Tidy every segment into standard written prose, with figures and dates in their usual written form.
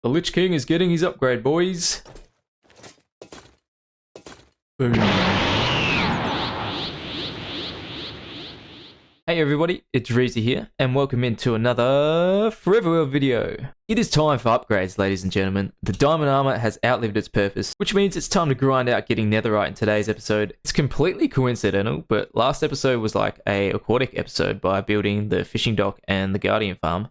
The Lich King is getting his upgrade, boys. Boom. Hey everybody, it's Reezy here, and welcome into another Forever World video. It is time for upgrades, ladies and gentlemen. The diamond armor has outlived its purpose, which means it's time to grind out getting netherite in today's episode. It's completely coincidental, but last episode was like a aquatic episode by building the fishing dock and the guardian farm.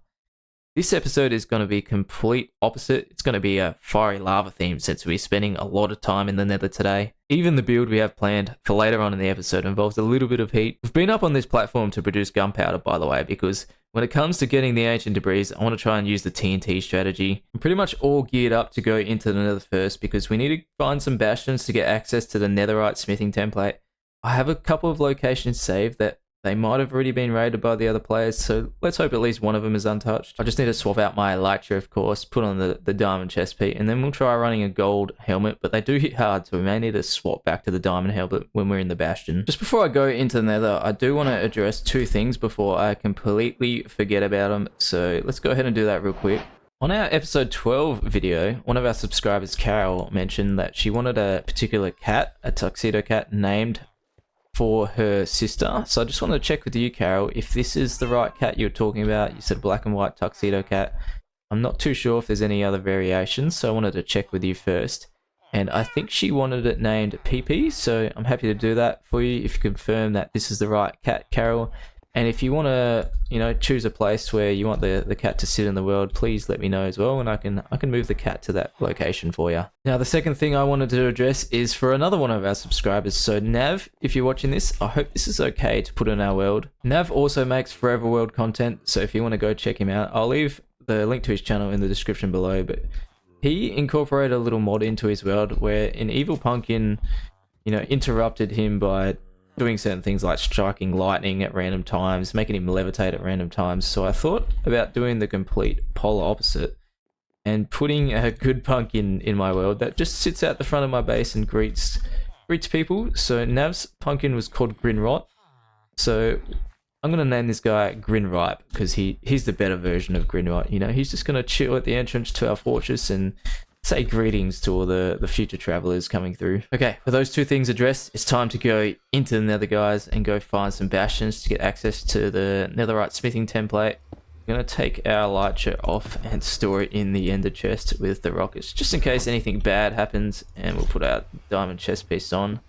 This episode is going to be complete opposite. It's going to be a fiery lava theme since we're spending a lot of time in the nether today. Even the build we have planned for later on in the episode involves a little bit of heat. We've been up on this platform to produce gunpowder, by the way, because when it comes to getting the ancient debris, I want to try and use the TNT strategy. I'm pretty much all geared up to go into the nether first because we need to find some bastions to get access to the netherite smithing template. I have a couple of locations saved that they might have already been raided by the other players, so let's hope at least one of them is untouched. I just need to swap out my elytra, of course, put on the diamond chest piece, and then we'll try running a gold helmet, but they do hit hard, so we may need to swap back to the diamond helmet when we're in the bastion. Just before I go into the nether, I do want to address two things before I completely forget about them, so let's go ahead and do that real quick. On our episode 12 video, one of our subscribers, Carol, mentioned that she wanted a particular cat, a tuxedo cat, named for her sister. So I just wanted to check with you, Carol, if this is the right cat you're talking about. You said black and white tuxedo cat. I'm not too sure if there's any other variations, so I wanted to check with you first. And I think she wanted it named PP, so I'm happy to do that for you if you confirm that this is the right cat, Carol. And if you want to, choose a place where you want the cat to sit in the world, please let me know as well, and I can move the cat to that location for you. Now, the second thing I wanted to address is for another one of our subscribers. So Nav, if you're watching this, I hope this is okay to put in our world. Nav also makes Forever World content, so if you want to go check him out, I'll leave the link to his channel in the description below. But he incorporated a little mod into his world where an evil pumpkin, interrupted him by doing certain things like striking lightning at random times, making him levitate at random times. So I thought about doing the complete polar opposite and putting a good pumpkin in my world that just sits out the front of my base and greets people. So Nav's pumpkin was called Grinrot. So I'm going to name this guy Grinrot because he's the better version of Grinrot. He's just going to chill at the entrance to our fortress and say greetings to all the future travelers coming through. Okay, with those two things addressed, it's time to go into the nether, guys, and go find some bastions to get access to the netherite smithing template. We're going to take our elytra off and store it in the ender chest with the rockets, just in case anything bad happens, and we'll put our diamond chest piece on.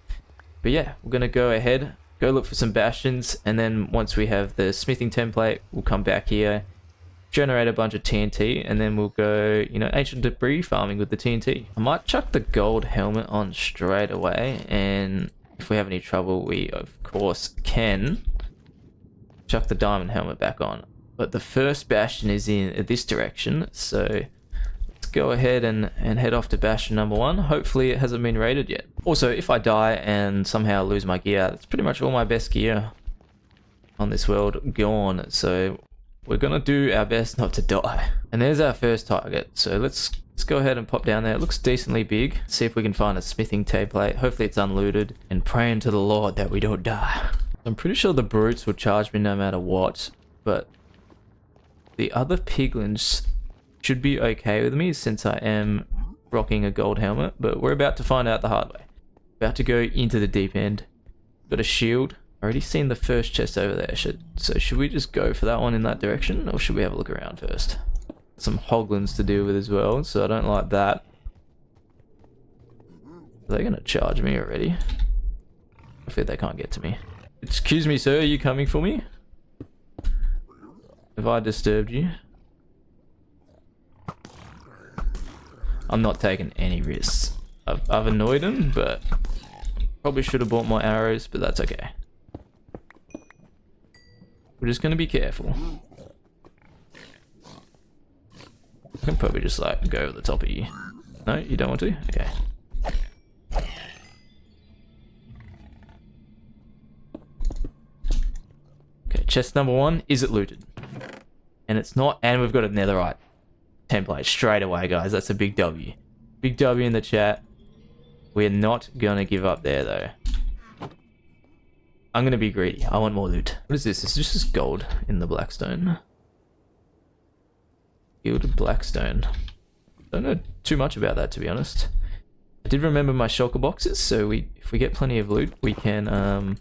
But yeah, we're going to go ahead, go look for some bastions, and then once we have the smithing template, we'll come back here, generate a bunch of TNT, and then we'll go, ancient debris farming with the TNT. I might chuck the gold helmet on straight away, and if we have any trouble, we of course can chuck the diamond helmet back on. But the first bastion is in this direction, so let's go ahead and head off to bastion number 1. Hopefully it hasn't been raided yet. Also, if I die and somehow lose my gear, that's pretty much all my best gear on this world gone, so we're gonna do our best not to die. And there's our first target, so let's go ahead and pop down there. It looks decently big. See if we can find a smithing template. Hopefully it's unlooted, and praying to the Lord that we don't die. I'm pretty sure the brutes will charge me no matter what, but the other piglins should be okay with me since I am rocking a gold helmet, but we're about to find out the hard way. About to go into the deep end. Got a shield. Already seen the first chest over there, so should we just go for that one in that direction, or should we have a look around first? Some hoglins to deal with as well, so I don't like that. Are they gonna charge me already? I fear they can't get to me. Excuse me, sir, are you coming for me? Have I disturbed you? I'm not taking any risks. I've annoyed him, but probably should have bought my arrows, but that's okay. We're just going to be careful. I can probably just go over the top of you. No, you don't want to? Okay. Okay, chest number 1. Is it looted? And it's not, and we've got a netherite template straight away, guys. That's a big W. Big W in the chat. We're not going to give up there, though. I'm going to be greedy. I want more loot. What is this? Is this just gold in the blackstone? Gilded blackstone. Don't know too much about that, to be honest. I did remember my shulker boxes, so if we get plenty of loot, we can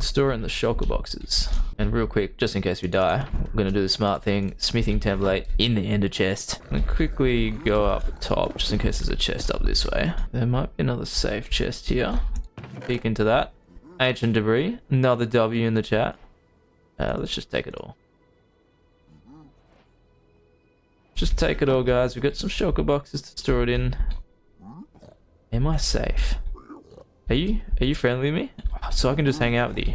store it in the shulker boxes. And real quick, just in case we die, I'm gonna do the smart thing, smithing template in the ender chest. I'm gonna quickly go up top, just in case there's a chest up this way. There might be another safe chest here. Peek into that. Ancient debris, another W in the chat. Let's just take it all. Just take it all, guys. We've got some shulker boxes to store it in. Am I safe? Are you friendly with me? So I can just hang out with you.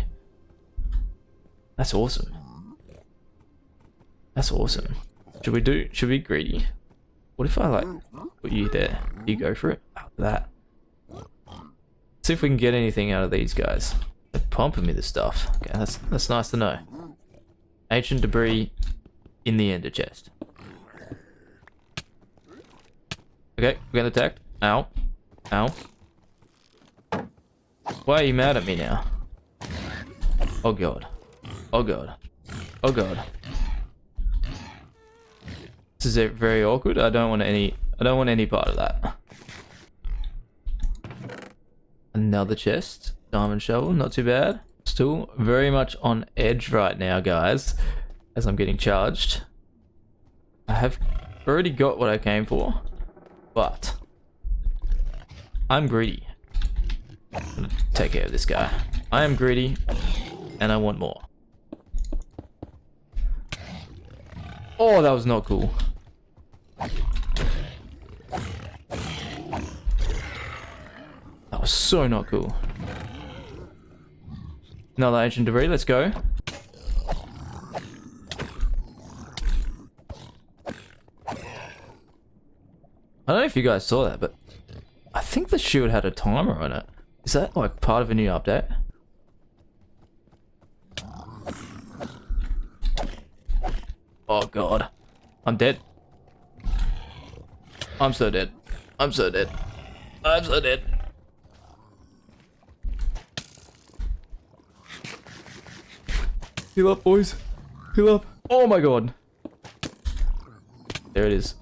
That's awesome. That's awesome. Should we be greedy? What if I like put you there? You go for it? After that. See if we can get anything out of these guys. They're pumping me the stuff. Okay, that's nice to know. Ancient debris in the ender chest. Okay, we're getting attacked. Ow. Ow. Why are you mad at me now? Oh god. Oh god. Oh god. This is very awkward. I don't want any part of that. Another chest. Diamond shovel, not too bad. Still very much on edge right now, guys, as I'm getting charged. I have already got what I came for, but I'm greedy. I'm gonna take care of this guy. I am greedy, and I want more. Oh, that was not cool. That was so not cool. Another ancient debris, let's go. I don't know if you guys saw that, but I think the shield had a timer on it. Is that like part of a new update? Oh god. I'm dead. I'm so dead. I'm so dead. I'm so dead. Heal up, boys. Heal up. Oh my god. There it is.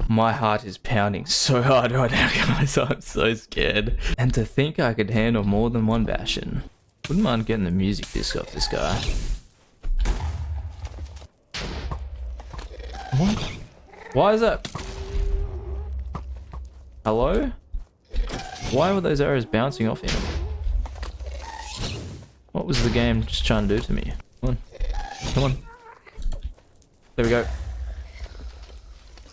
My heart is pounding so hard right now, guys. I'm so scared. And to think I could handle more than one Bastion. Wouldn't mind getting the music disc off this guy. What? Why is that? Hello? Why were those arrows bouncing off him? What was the game just trying to do to me? Come on. Come on. There we go.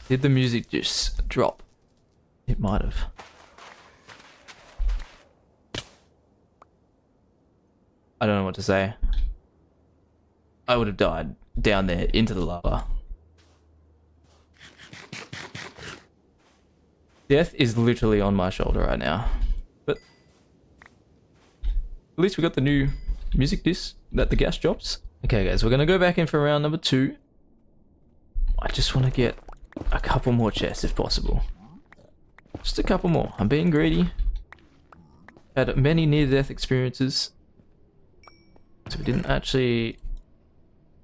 Did the music just drop? It might have. I don't know what to say. I would have died down there into the lava. Death is literally on my shoulder right now. But at least we got the new music disc that the gas drops. Okay guys, we're gonna go back in for round number 2. I just want to get a couple more chests if possible. Just a couple more. I'm being greedy. Had many near-death experiences. So we didn't actually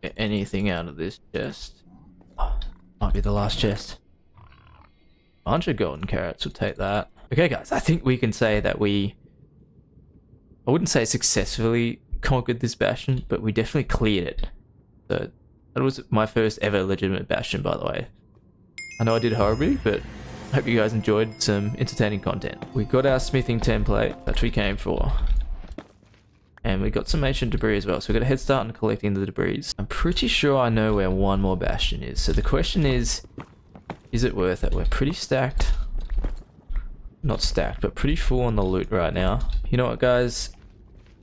get anything out of this chest. Oh, might be the last chest. Bunch of golden carrots, we'll take that. Okay guys, I think we can say that I wouldn't say successfully conquered this bastion, but we definitely cleared it. So that was my first ever legitimate bastion, by the way. I know I did horribly, but I hope you guys enjoyed some entertaining content. We got our smithing template that we came for. And we got some ancient debris as well, so we got a head start on collecting the debris. I'm pretty sure I know where one more bastion is. So the question is it worth it? We're pretty stacked. Not stacked, but pretty full on the loot right now. You know what, guys?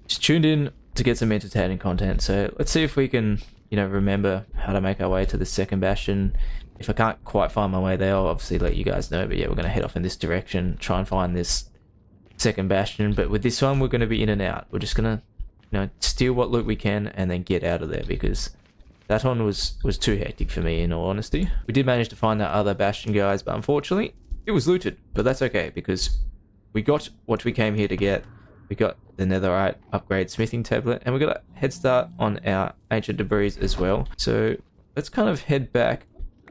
Just tuned in to get some entertaining content. So let's see if we can, you know, remember how to make our way to the second bastion. If I can't quite find my way there, I'll obviously let you guys know. But yeah, we're going to head off in this direction, try and find this second bastion. But with this one, we're going to be in and out. We're just going to, you know, steal what loot we can and then get out of there, because that one was too hectic for me, in all honesty. We did manage to find that other bastion, guys, but unfortunately, it was looted. But that's okay, because we got what we came here to get. We got the Netherite upgrade smithing tablet, and we got a head start on our ancient debris as well. So let's kind of head back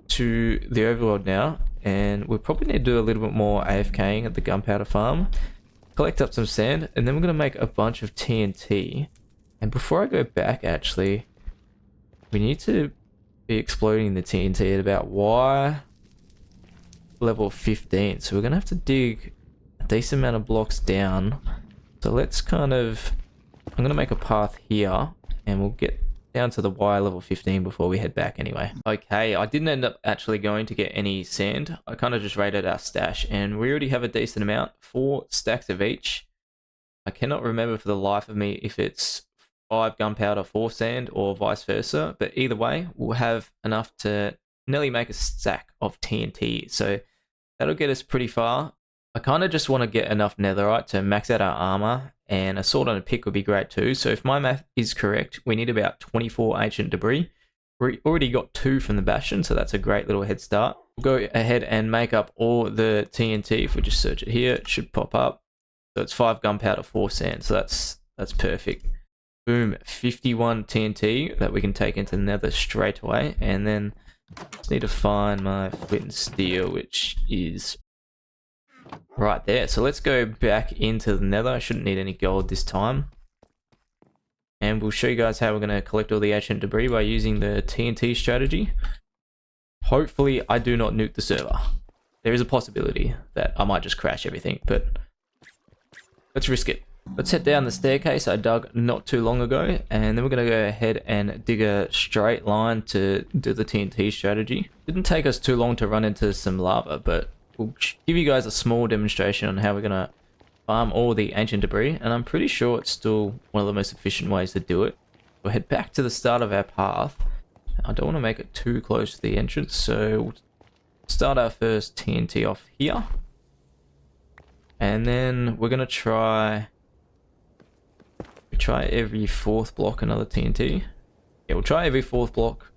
to the overworld now, and we'll probably need to do a little bit more AFKing at the gunpowder farm, collect up some sand, and then we're going to make a bunch of TNT. And before I go back, actually, we need to be exploding the TNT at about Y level 15. So we're going to have to dig a decent amount of blocks down. So let's kind of, I'm going to make a path here, and we'll get down to the Y level 15 before we head back anyway. Okay, I didn't end up actually going to get any sand. I kind of just raided our stash, and we already have a decent amount, 4 stacks of each. I cannot remember for the life of me if it's 5 gunpowder, 4 sand, or vice versa, but either way, we'll have enough to nearly make a stack of TNT, so that'll get us pretty far. I kind of just want to get enough netherite to max out our armor, and a sword and a pick would be great too. So if my math is correct, we need about 24 ancient debris. We already got 2 from the Bastion, so that's a great little head start. We'll go ahead and make up all the TNT. If we just search it here, it should pop up. So it's 5 gunpowder, 4 sand, so that's perfect. Boom, 51 TNT that we can take into the nether straight away, and then just need to find my flint and steel, which is right there. So let's go back into the nether. I shouldn't need any gold this time. And we'll show you guys how we're going to collect all the ancient debris by using the TNT strategy. Hopefully I do not nuke the server. There is a possibility that I might just crash everything, but let's risk it. Let's head down the staircase I dug not too long ago, and then we're going to go ahead and dig a straight line to do the TNT strategy. Didn't take us too long to run into some lava, but we'll give you guys a small demonstration on how we're going to farm all the ancient debris, and I'm pretty sure it's still one of the most efficient ways to do it. We'll head back to the start of our path. I don't want to make it too close to the entrance, so we'll start our first TNT off here. And then we're going to try every 4th block another TNT. Yeah, we'll try every 4th block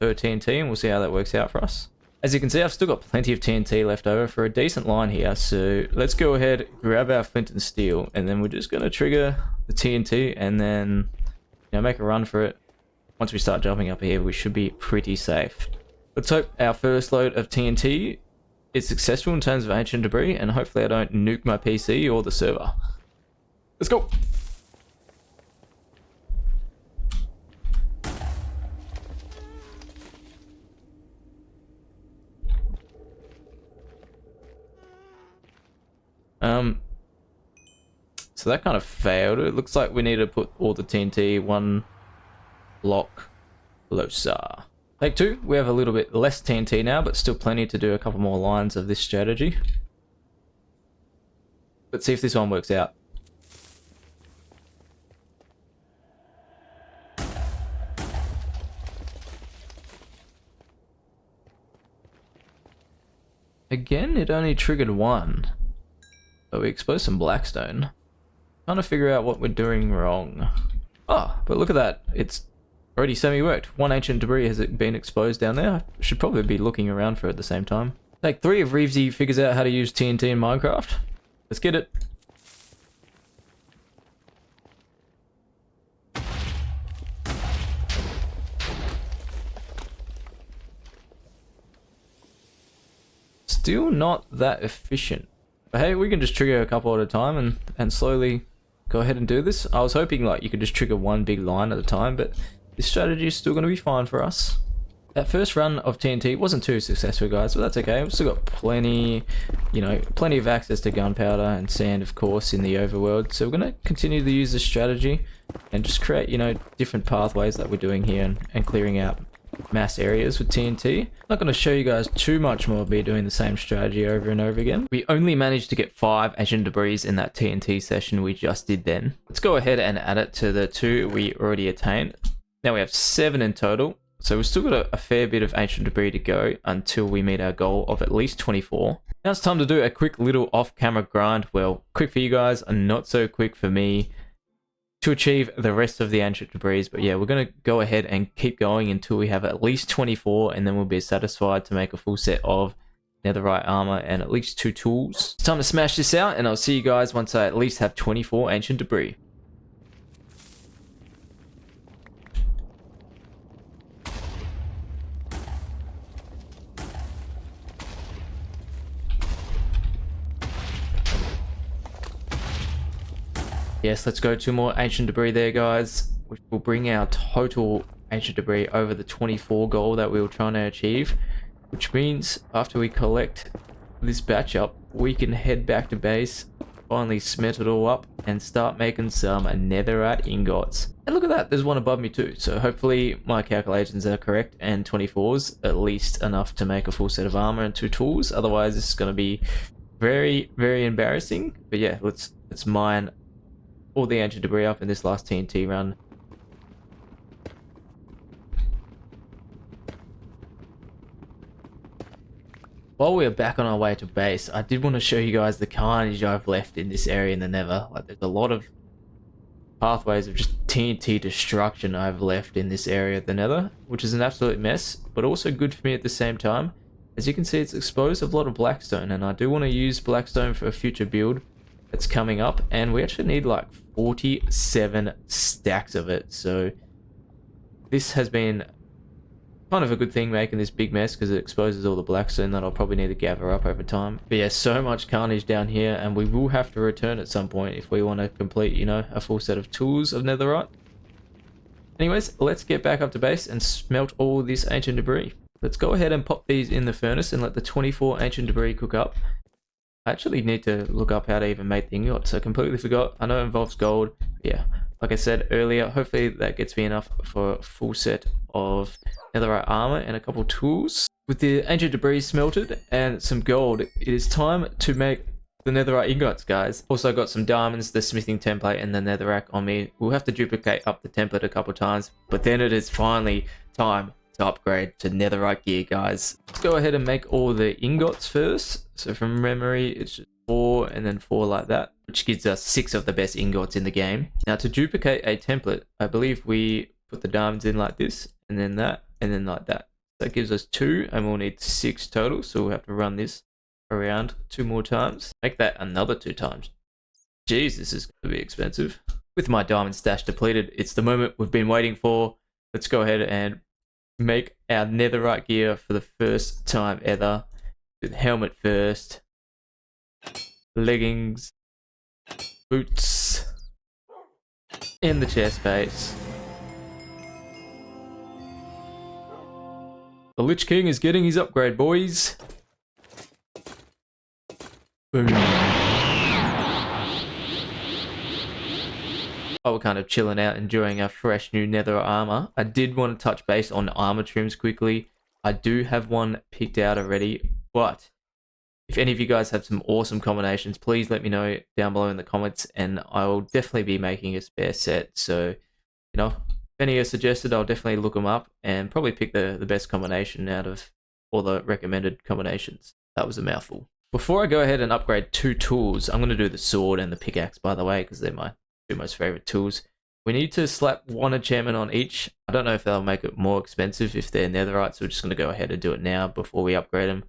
per TNT, and we'll see how that works out for us. As you can see, I've still got plenty of TNT left over for a decent line here, so let's go ahead, grab our flint and steel, and then we're just going to trigger the TNT and then, make a run for it. Once we start jumping up here, we should be pretty safe. Let's hope our first load of TNT is successful in terms of ancient debris, and hopefully I don't nuke my PC or the server. Let's go! So that kind of failed. It looks like we need to put all the TNT 1 block closer. Take 2. We have a little bit less TNT now, but still plenty to do a couple more lines of this strategy. Let's see if this one works out. Again, it only triggered 1. But we exposed some blackstone. Trying to figure out what we're doing wrong. Oh, but look at that. It's already semi-worked. 1 ancient debris has been exposed down there. I should probably be looking around for it at the same time. Take 3 if Reevesy figures out how to use TNT in Minecraft. Let's get it. Still not that efficient. But hey, we can just trigger a couple at a time and slowly go ahead and do this. I was hoping like you could just trigger 1 big line at a time, but this strategy is still going to be fine for us. That first run of TNT wasn't too successful, guys, but that's okay. We've still got plenty of access to gunpowder and sand, of course, in the overworld. So we're going to continue to use this strategy and just create, different pathways that we're doing here and clearing out mass areas with TNT. Not going to show you guys too much more of me doing the same strategy over and over again. We only managed to get 5 ancient debris in that TNT session we just did then. Let's go ahead and add it to the 2 we already attained. Now we have 7 in total. So we've still got a fair bit of ancient debris to go until we meet our goal of at least 24. Now it's time to do a quick little off-camera grind. Well, quick for you guys and not so quick for me to achieve the rest of the ancient debris. But yeah, we're going to go ahead and keep going until we have at least 24, and then we'll be satisfied to make a full set of netherite armor and at least 2 tools. It's time to smash this out, and I'll see you guys once I at least have 24 ancient debris. Yes, let's go 2 more ancient debris there, guys, which will bring our total ancient debris over the 24 goal that we were trying to achieve, which means after we collect this batch up, we can head back to base, finally smelt it all up, and start making some netherite ingots. And look at that, there's one above me too, so hopefully my calculations are correct, and 24's at least enough to make a full set of armor and 2 tools. Otherwise this is going to be very, very embarrassing. But yeah, let's mine all the ancient debris up in this last TNT run. While we're back on our way to base, I did want to show you guys the carnage I've left in this area in the Nether. Like, there's a lot of pathways of just TNT destruction I've left in this area of the Nether, which is an absolute mess, but also good for me at the same time. As you can see, it's exposed a lot of blackstone, and I do want to use blackstone for a future build that's coming up, and we actually need like 47 stacks of it. So this has been kind of a good thing, making this big mess, because it exposes all the blackstone that I'll probably need to gather up over time. But yeah, so much carnage down here, and we will have to return at some point if we want to complete, you know, a full set of tools of netherite. Anyways, let's get back up to base and smelt all this ancient debris. Let's go ahead and pop these in the furnace and let the 24 ancient debris cook up. I actually need to look up how to even make the ingots. I completely forgot. I know it involves gold. Yeah, like I said earlier, hopefully that gets me enough for a full set of netherite armor and a couple tools. With the ancient debris smelted and some gold, it is time to make the netherite ingots, guys. Also got some diamonds, the smithing template, and the netherrack on me. We'll have to duplicate up the template a couple times, but then it is finally time to upgrade to netherite gear, guys. Let's go ahead and make all the ingots first. So from memory, it's just 4 and then 4 like that, which gives us 6 of the best ingots in the game. Now to duplicate a template, I believe we put the diamonds in like this, and then that, and then like that. That gives us 2, and we'll need 6 total, so we'll have to run this around 2 more times. Make that another 2 times. Jeez, this is going to be expensive. With my diamond stash depleted, it's the moment we've been waiting for. Let's go ahead and make our netherite gear for the first time ever. With helmet first, leggings, boots, and the chest base. The Lich King is getting his upgrade, boys. Boom. Oh, we're kind of chilling out, enjoying our fresh new nether armor. I did want to touch base on armor trims quickly. I do have one picked out already, but if any of you guys have some awesome combinations, please let me know down below in the comments, and I will definitely be making a spare set. So, you know, if any are suggested, I'll definitely look them up and probably pick the best combination out of all the recommended combinations. That was a mouthful. Before I go ahead and upgrade 2 tools, I'm going to do the sword and the pickaxe, by the way, because they're my 2 most favorite tools. We need to slap 1 enchantment on each. I don't know if they'll make it more expensive if they're netherite, so we're just going to go ahead and do it now before we upgrade them.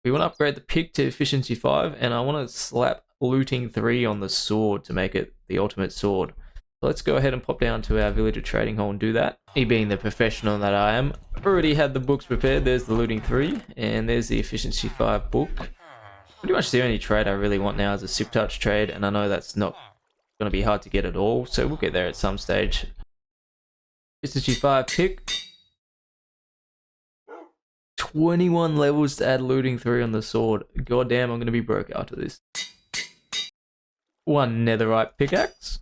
We want to upgrade the pick to efficiency 5, and I want to slap looting 3 on the sword to make it the ultimate sword. So let's go ahead and pop down to our villager trading hall and do that. Me being the professional that I am, already had the books prepared. There's the looting 3, and there's the efficiency 5 book. Pretty much the only trade I really want now is a sip touch trade, and I know that's not going to be hard to get at all, so we'll get there at some stage. Efficiency 5 pick. 21 levels to add looting 3 on the sword. God damn, I'm going to be broke after this. 1 netherite pickaxe.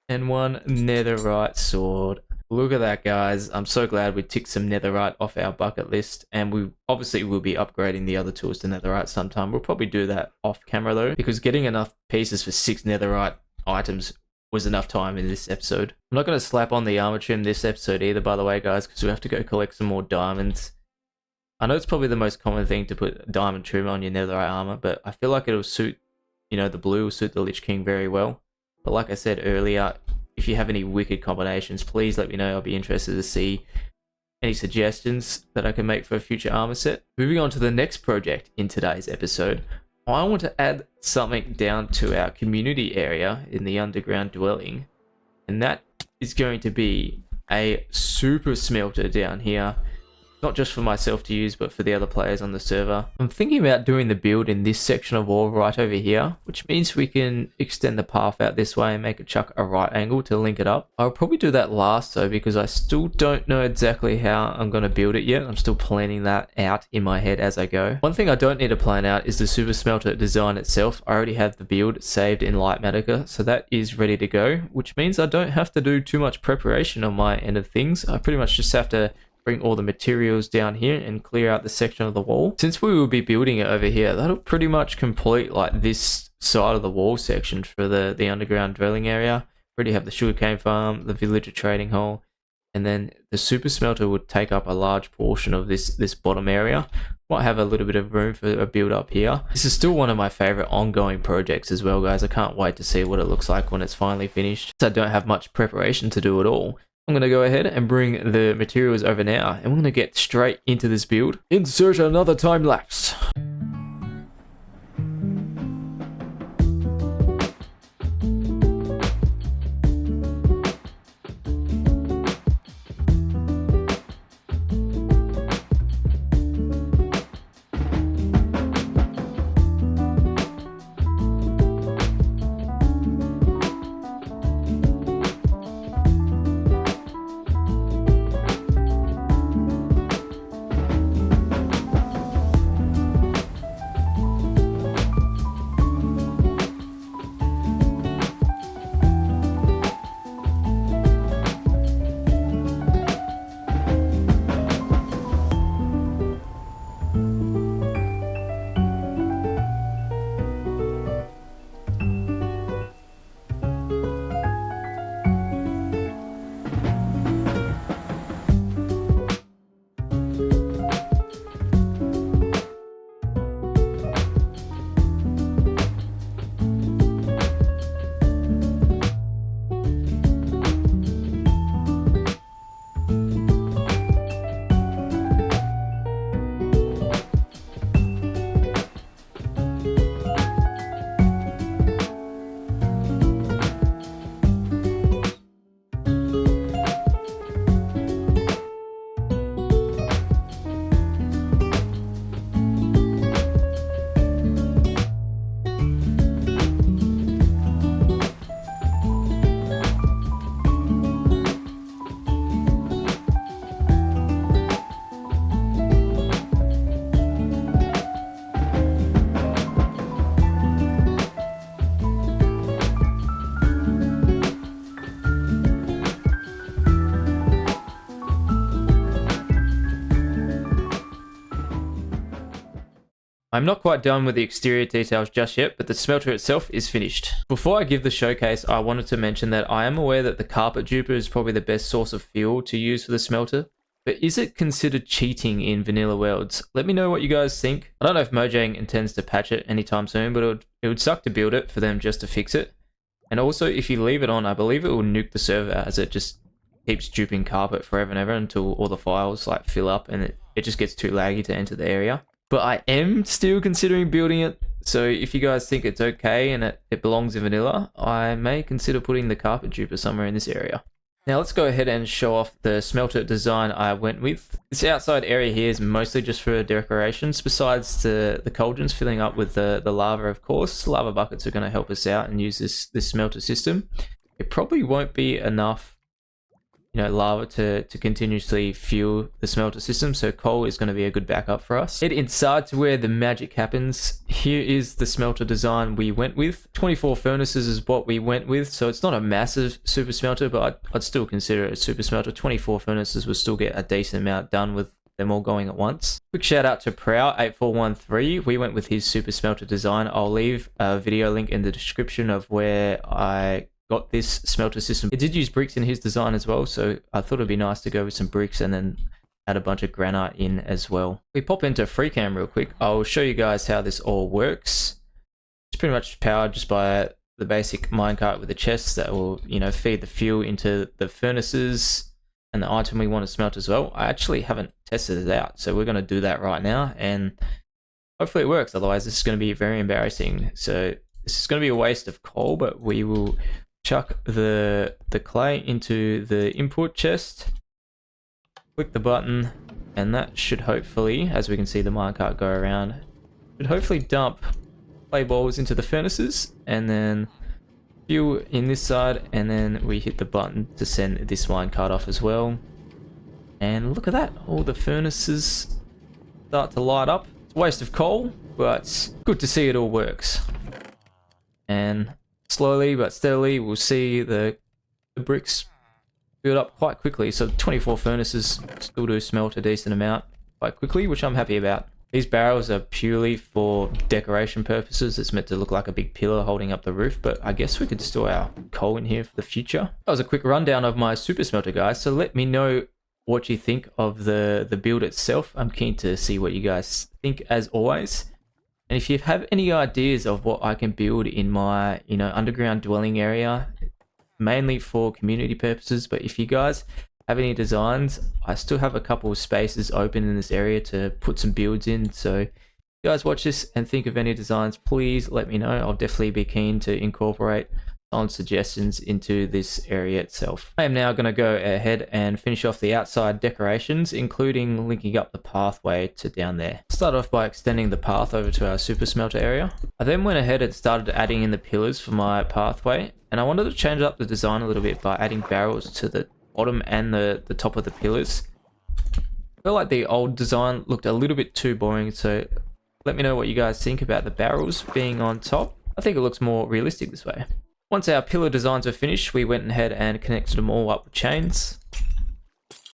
And 1 netherite sword. Look at that, guys. I'm so glad we ticked some netherite off our bucket list, and we obviously will be upgrading the other tools to netherite sometime. We'll probably do that off camera though, because getting enough pieces for 6 netherite items was enough time in this episode. I'm not going to slap on the armor trim this episode either, by the way, guys, because we have to go collect some more diamonds. I know it's probably the most common thing to put diamond trim on your netherite armor, but I feel like it'll suit, you know, the blue will suit the Lich King very well. But like I said earlier, if you have any wicked combinations, please let me know. I'll be interested to see any suggestions that I can make for a future armor set. Moving on to the next project in today's episode, I want to add something down to our community area in the underground dwelling, and that is going to be a super smelter down here. Not just for myself to use, but for the other players on the server. I'm thinking about doing the build in this section of wall right over here, which means we can extend the path out this way and make it chuck a right angle to link it up. I'll probably do that last though, because I still don't know exactly how I'm going to build it yet. I'm still planning that out in my head as I go. One thing I don't need to plan out is the super smelter design itself. I already have the build saved in Lightmatica, so that is ready to go, which means I don't have to do too much preparation on my end of things. I pretty much just have to bring all the materials down here and clear out the section of the wall. Since we will be building it over here, that'll pretty much complete like this side of the wall section for the underground dwelling area. Already have the sugarcane farm, the villager trading hall, and then the super smelter would take up a large portion of this bottom area. Might have a little bit of room for a build up here. This is still one of my favorite ongoing projects as well, guys. I can't wait to see what it looks like when it's finally finished. So I don't have much preparation to do at all. I'm going to go ahead and bring the materials over now, and we're going to get straight into this build. Insert another time lapse. I'm not quite done with the exterior details just yet, but the smelter itself is finished. Before I give the showcase, I wanted to mention that I am aware that the carpet duper is probably the best source of fuel to use for the smelter, but is it considered cheating in vanilla worlds? Let me know what you guys think. I don't know if Mojang intends to patch it anytime soon, but it would suck to build it for them just to fix it. And also, if you leave it on, I believe it will nuke the server, as it just keeps duping carpet forever and ever until all the files like fill up and it just gets too laggy to enter the area. But I am still considering building it, so if you guys think it's okay and it belongs in vanilla, I may consider putting the carpet duper somewhere in this area. Now let's go ahead and show off the smelter design I went with. This outside area here is mostly just for decorations, besides the cauldrons filling up with the lava, of course. Lava buckets are going to help us out and use this smelter system. It probably won't be enough, you know, lava to continuously fuel the smelter system, so coal is going to be a good backup for us. Head inside to where the magic happens. Here is the smelter design we went with. 24 furnaces is what we went with, so it's not a massive super smelter, but I'd still consider it a super smelter. 24 furnaces will still get a decent amount done with them all going at once. Quick shout out to Prow8413. We went with his super smelter design. I'll leave a video link in the description of where I got this smelter system. It did use bricks in his design as well, so I thought it'd be nice to go with some bricks and then add a bunch of granite in as well. We pop into FreeCam real quick. I'll show you guys how this all works. It's pretty much powered just by the basic minecart with the chests that will, you know, feed the fuel into the furnaces. and the item we want to smelt as well. I actually haven't tested it out, so we're going to do that right now, and hopefully it works. Otherwise, this is going to be very embarrassing. So this is going to be a waste of coal, but we will chuck the clay into the input chest, click the button, and that should hopefully, as we can see the minecart go around, should hopefully dump clay balls into the furnaces, and then fuel in this side, and then we hit the button to send this minecart off as well. And look at that, all the furnaces start to light up. It's a waste of coal, but good to see it all works. And slowly but steadily we'll see the bricks build up quite quickly. So 24 furnaces still do smelt a decent amount quite quickly, which I'm happy about. These barrels are purely for decoration purposes. It's meant to look like a big pillar holding up the roof, but I guess we could store our coal in here for the future. That was a quick rundown of my super smelter, guys. So let me know what you think of the build itself. I'm keen to see what you guys think, as always. And if you have any ideas of what I can build in my, underground dwelling area, mainly for community purposes, but if you guys have any designs, I still have a couple of spaces open in this area to put some builds in. So if you guys watch this and think of any designs, please let me know. I'll definitely be keen to incorporate on suggestions into this area itself. I am now going to go ahead and finish off the outside decorations, including linking up the pathway to down there. Start off by extending the path over to our super smelter area. I then went ahead and started adding in the pillars for my pathway, and I wanted to change up the design a little bit by adding barrels to the bottom and the top of the pillars. I feel like the old design looked a little bit too boring, so let me know what you guys think about the barrels being on top. I think it looks more realistic this way. Once our pillar designs were finished, we went ahead and connected them all up with chains,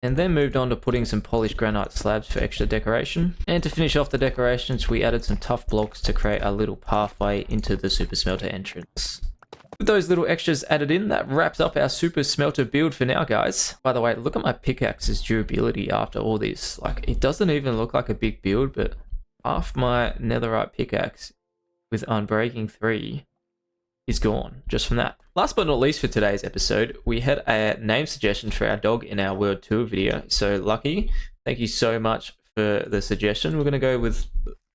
and then moved on to putting some polished granite slabs for extra decoration. And to finish off the decorations, we added some tough blocks to create a little pathway into the super smelter entrance. With those little extras added in, that wraps up our super smelter build for now, guys. By the way, look at my pickaxe's durability after all this. Like, it doesn't even look like a big build, but half my netherite pickaxe with Unbreaking 3 is gone just from that. Last but not least for today's episode, we had a name suggestion for our dog in our world tour video. So Lucky, thank you so much for the suggestion. We're going to go with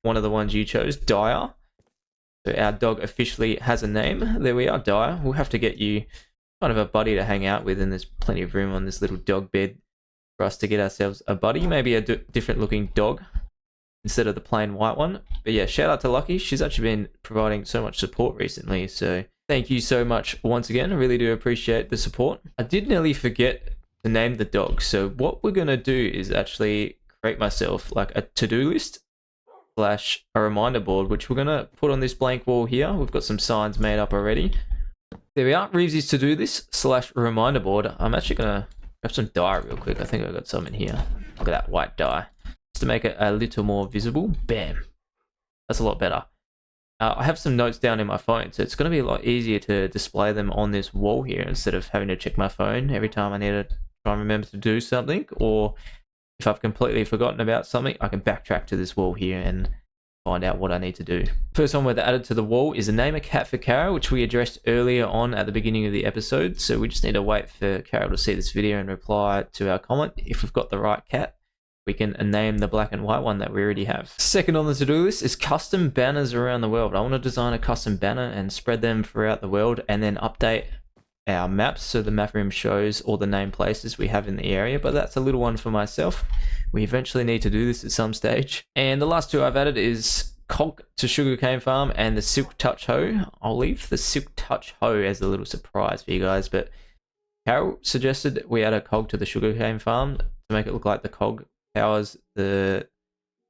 one of the ones you chose, Dyer. So our dog officially has a name. There we are, Dyer. We'll have to get you kind of a buddy to hang out with, and there's plenty of room on this little dog bed for us to get ourselves a buddy, maybe a different looking dog instead of the plain white one. But yeah, shout out to Lucky. She's actually been providing so much support recently, so thank you so much once again. I really do appreciate the support. I did nearly forget to name the dog, so what we're gonna do is actually create myself like a to-do list / a reminder board, which we're gonna put on this blank wall here. We've got some signs made up already. There we are, Reevesy's to-do list / reminder board. I'm actually gonna grab some dye real quick. I think I've got some in here. Look at that white dye, just to make it a little more visible. Bam, that's a lot better. I have some notes down in my phone, so it's going to be a lot easier to display them on this wall here instead of having to check my phone every time I need to try and remember to do something, or if I've completely forgotten about something, I can backtrack to this wall here and find out what I need to do. First one we've added to the wall is a name a cat for Carol, which we addressed earlier on at the beginning of the episode, so we just need to wait for Carol to see this video and reply to our comment. If we've got the right cat, we can name the black and white one that we already have. Second on the to-do list is custom banners around the world. I want to design a custom banner and spread them throughout the world, and then update our maps so the map room shows all the named places we have in the area, but that's a little one for myself. We eventually need to do this at some stage. And the last two I've added is Cog to Sugarcane Farm and the Silk Touch Hoe. I'll leave the Silk Touch Hoe as a little surprise for you guys, but Carol suggested we add a Cog to the Sugarcane Farm to make it look like the Cog powers the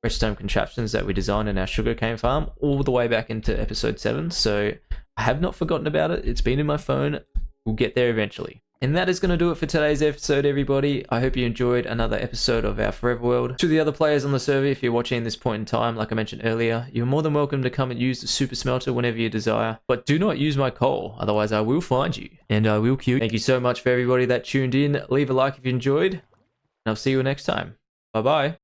redstone contraptions that we designed in our sugarcane farm all the way back into episode 7. So I have not forgotten about it. It's been in my phone. We'll get there eventually. And that is going to do it for today's episode, everybody. I hope you enjoyed another episode of our Forever World. To the other players on the server, if you're watching this point in time, like I mentioned earlier, you're more than welcome to come and use the super smelter whenever you desire. But do not use my coal, otherwise I will find you and I will kill you. Thank you so much for everybody that tuned in. Leave a like if you enjoyed, and I'll see you next time. Bye-bye.